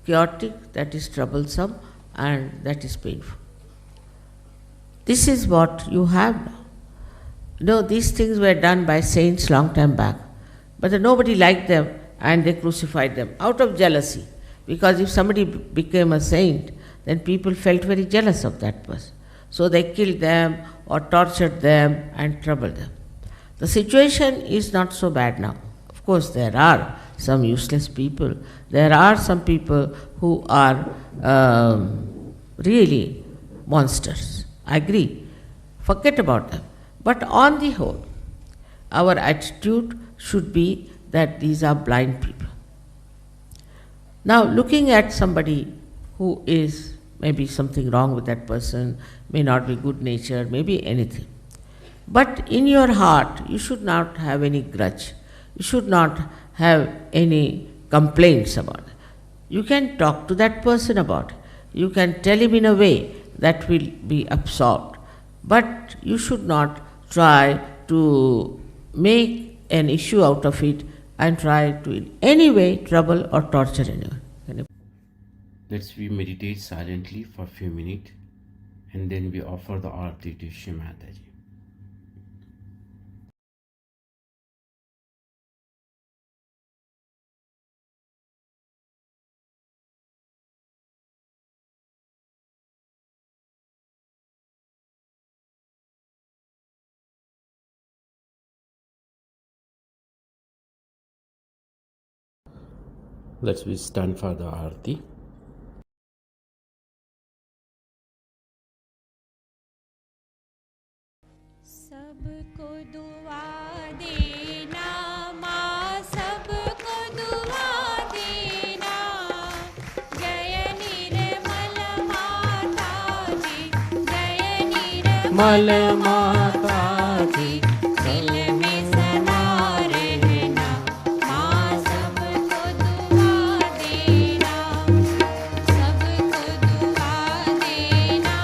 chaotic, that is troublesome, and that is painful. This is what you have now. No, these things were done by saints long time back, but nobody liked them and they crucified them out of jealousy. Because if somebody became a saint, then people felt very jealous of that person. So they killed them or tortured them and troubled them. The situation is not so bad now. Of course, there are some useless people. There are some people who are really monsters. I agree. Forget about them. But on the whole, our attitude should be that these are blind people. Now, looking at somebody who is maybe something wrong with that person, may not be good natured, maybe anything. But in your heart, you should not have any grudge. You should not have any complaints about it. You can talk to that person about it. You can tell him in a way that will be absorbed. But you should not try to make an issue out of it and try to in any way trouble or torture anyone. Let's we meditate silently for a few minutes and then we offer the arati to Shri Mataji. Let's we stand for the arati. सबको दुआ देना माँ सबको दुआ देना जय निर्मल माता जी जय निर्मल माता जी दिल में सदा रहना माँ सबको दुआ देना सबको दुआ देना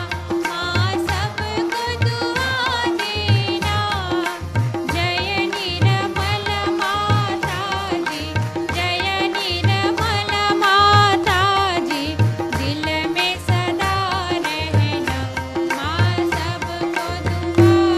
माँ सबको दुआ देना जय निर्मल माता जी जय निर्मल माता जी दिल में सदा रहना माँ सबको दुआ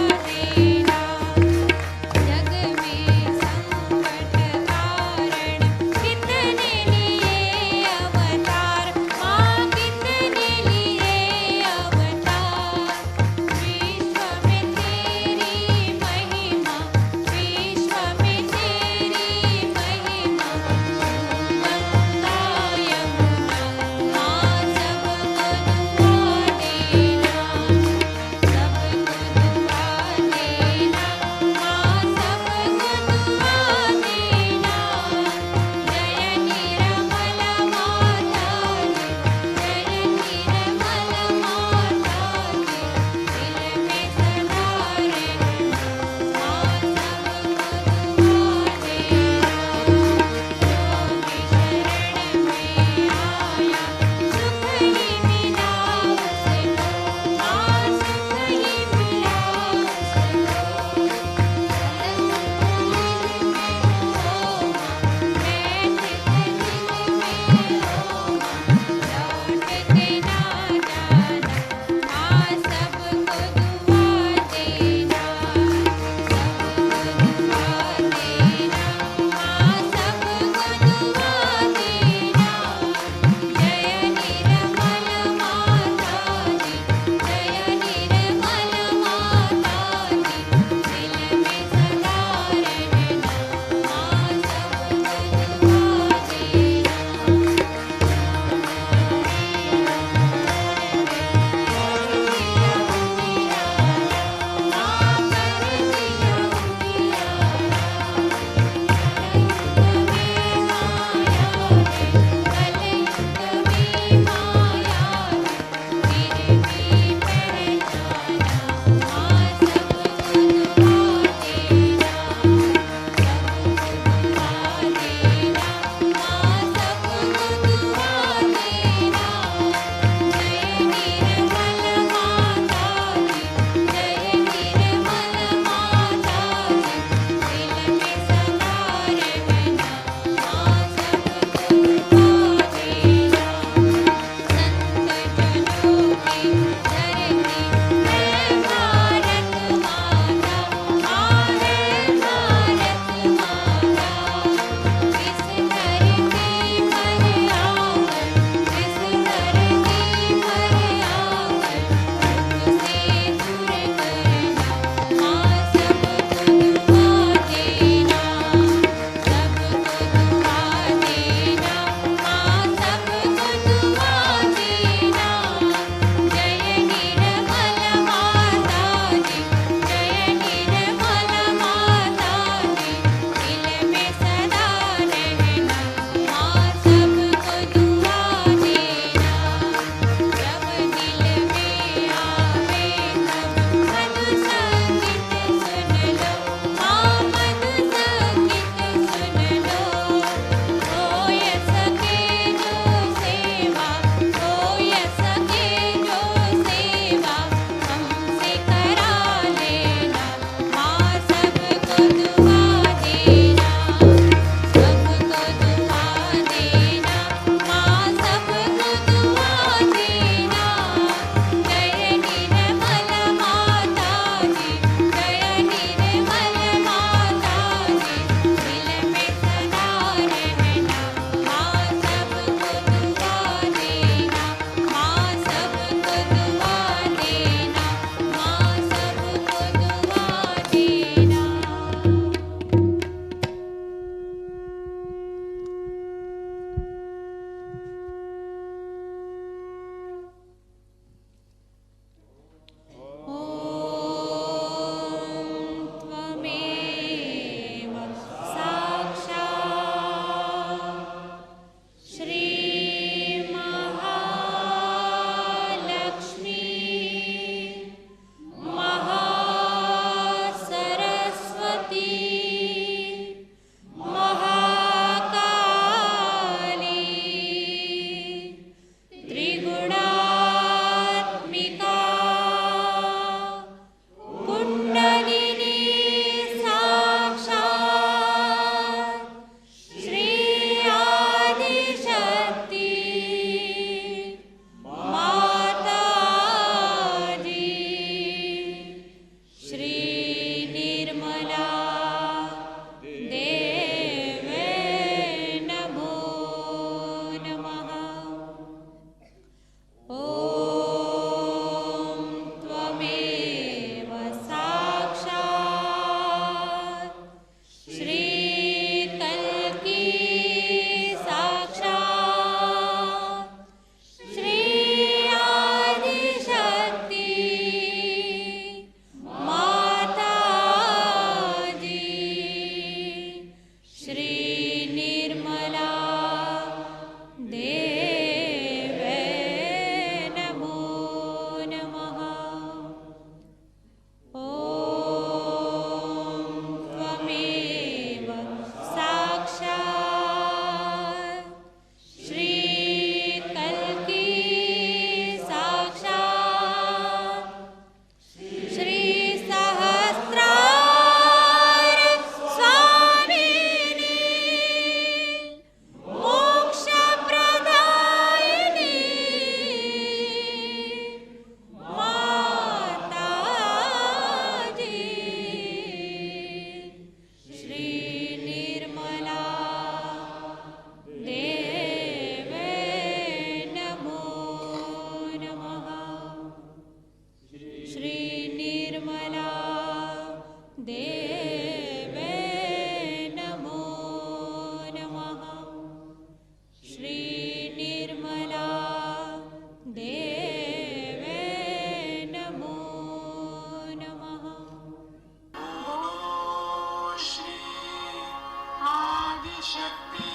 शक्ति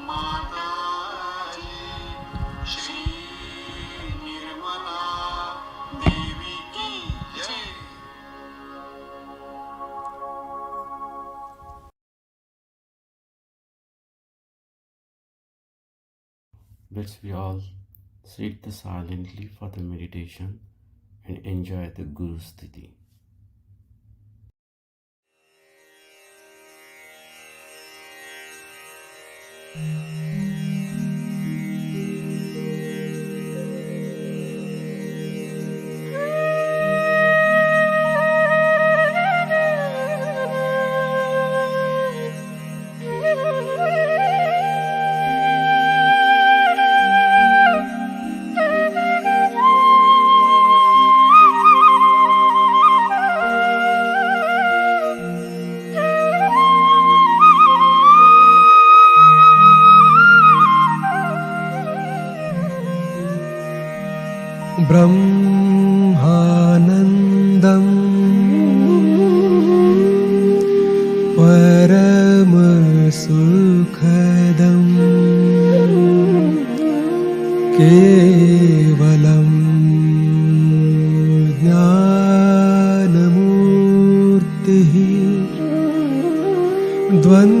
माता जी श्री निर्मला देवी की जय। Let's we all sit silently for the meditation and enjoy the Guru Sthiti. ब्रह्मानन्दं परमसुखदं केवलं ज्ञानमूर्तिः द्वन्द्वातीतं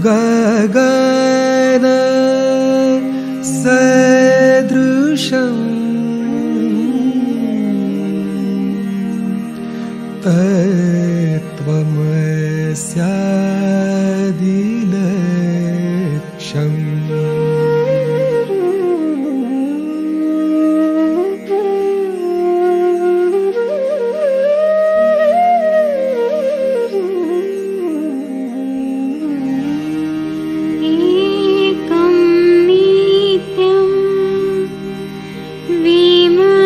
गगन सदृशं तत्त्वमस्यादिलक्ष्यम् एकं नित्यं विमलमचलं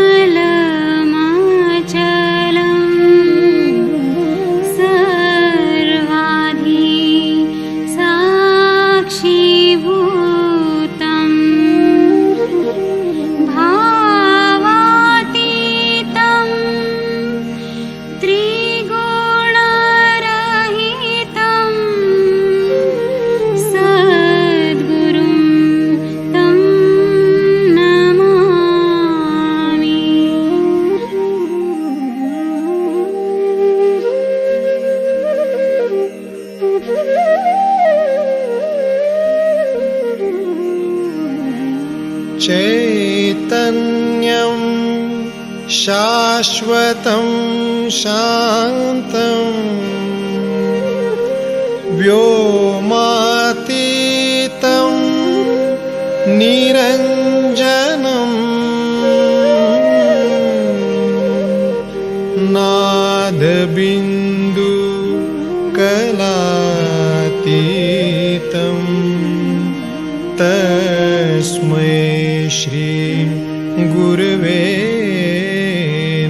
सर्वाधि साक्षीभूतं भावातीतं त्रिगुणरहितं सद्गुरुं तं नमामि। चैतन्यं शाश्वतं शान्तं व्योमातीतं निरञ्जनं नादबिन्दु कलातीतं तस्मै श्री गुरवे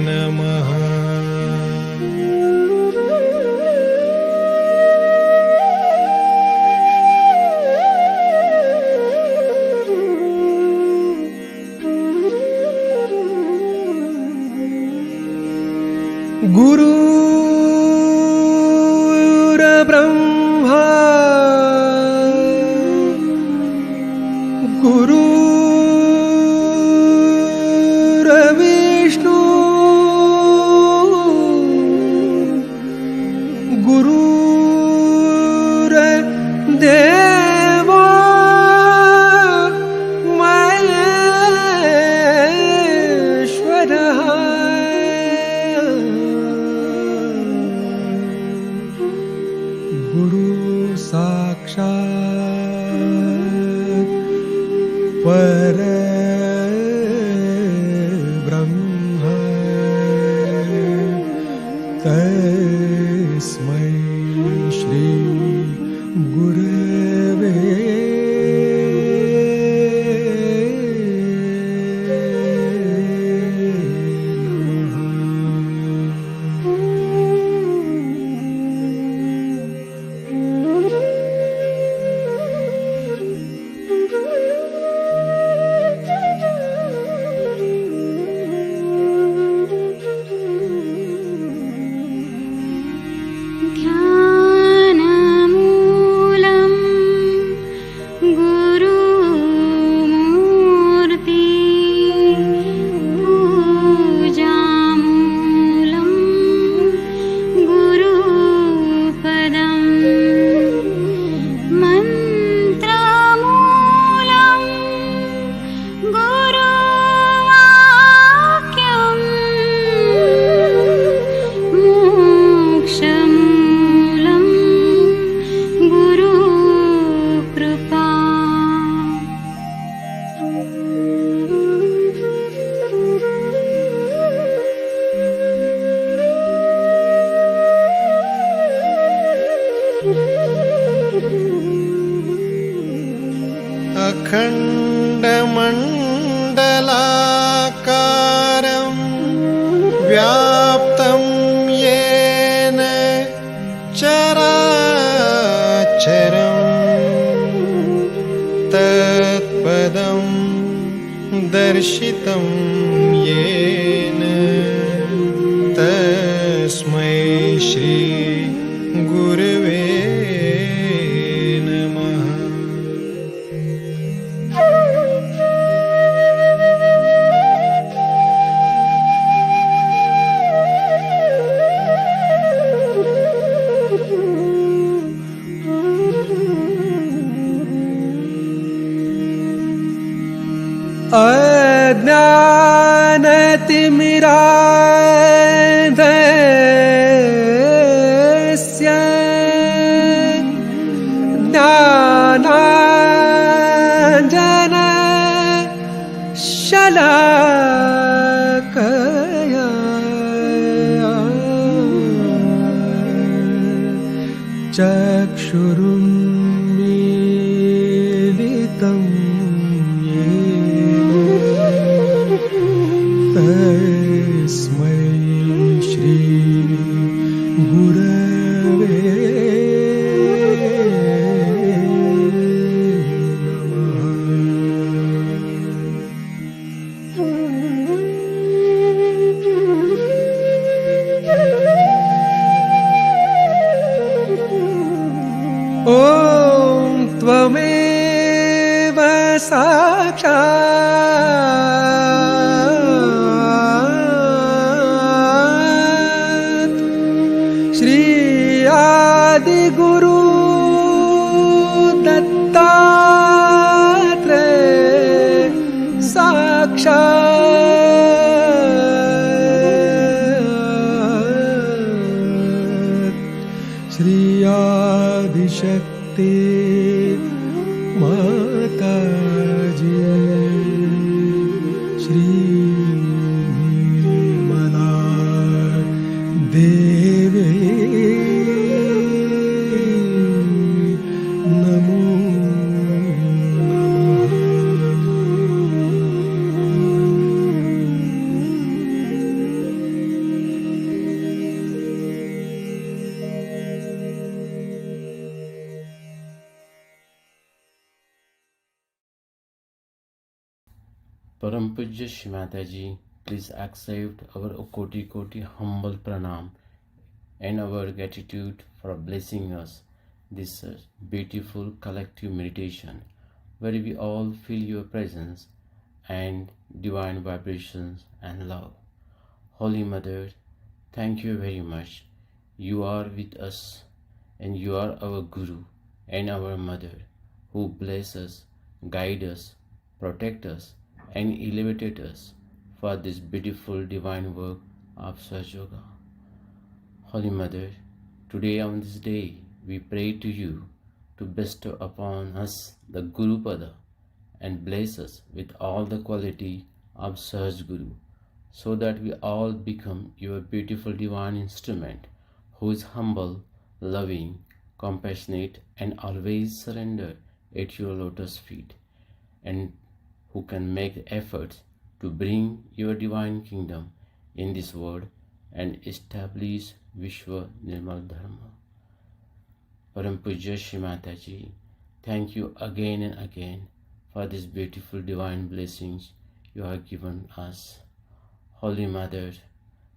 नमः। गुरुर्ब्रह्मा गुरुर्विष्णु गुरुर्देवो महेश्वरः गुरु साक्षात् परब्रह्म तस्मै श्री गुरवे अखण्डमण्डलाकारं व्याप्तं येन चराचरं तत्पदं दर्शितं येन तस्मै श्री गुरवे नमः। अज्ञानतिमिरान्धस्य ज्ञानाञ्जनशलाकया चक्षुरुन्मीलितं येन तस्मै श्री गुरवे नमः। ॐ त्वमेव साक्षात् श्री आदिगुरु दत्तात्रेय साक्षात् श्री आदिशक्ति माताजी श्री निर्मला देवी नमो Param Pujya Shri Mataji, please accept our koti koti humble pranam and our gratitude for blessing us this beautiful collective meditation where we all feel your presence and divine vibrations and love. Holy Mother, thank you very much. You are with us and you are our Guru and our Mother who bless us, guide us, protect us and elevated us for this beautiful divine work of Sahaja Yoga. Holy Mother, today on this day we pray to you to bestow upon us the Guru Pada and bless us with all the quality of Sahaj Guru so that we all become your beautiful divine instrument who is humble, loving, compassionate and always surrender at your lotus feet and who can make efforts to bring your divine kingdom in this world and establish Vishwa Nirmala Dharma. Param Pujya Shri Mataji, thank you again and again for these beautiful divine blessings you have given us. Holy Mother,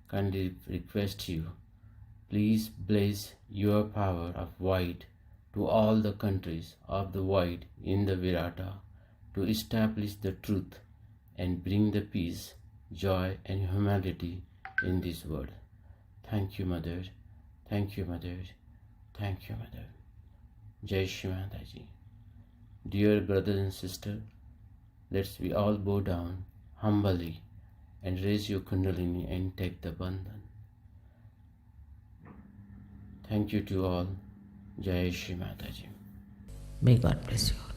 kindly request you, please bless your power of white to all the countries of the white in the Virata to establish the truth and bring the peace, joy and humanity in this world. Thank you, Mother. Thank you, Mother. Thank you, Mother. Jai Shri Mataji. Dear brothers and sisters, let's we all bow down humbly and raise your kundalini and take the bandhan. Thank you to all. Jai Shri Mataji. May God bless you.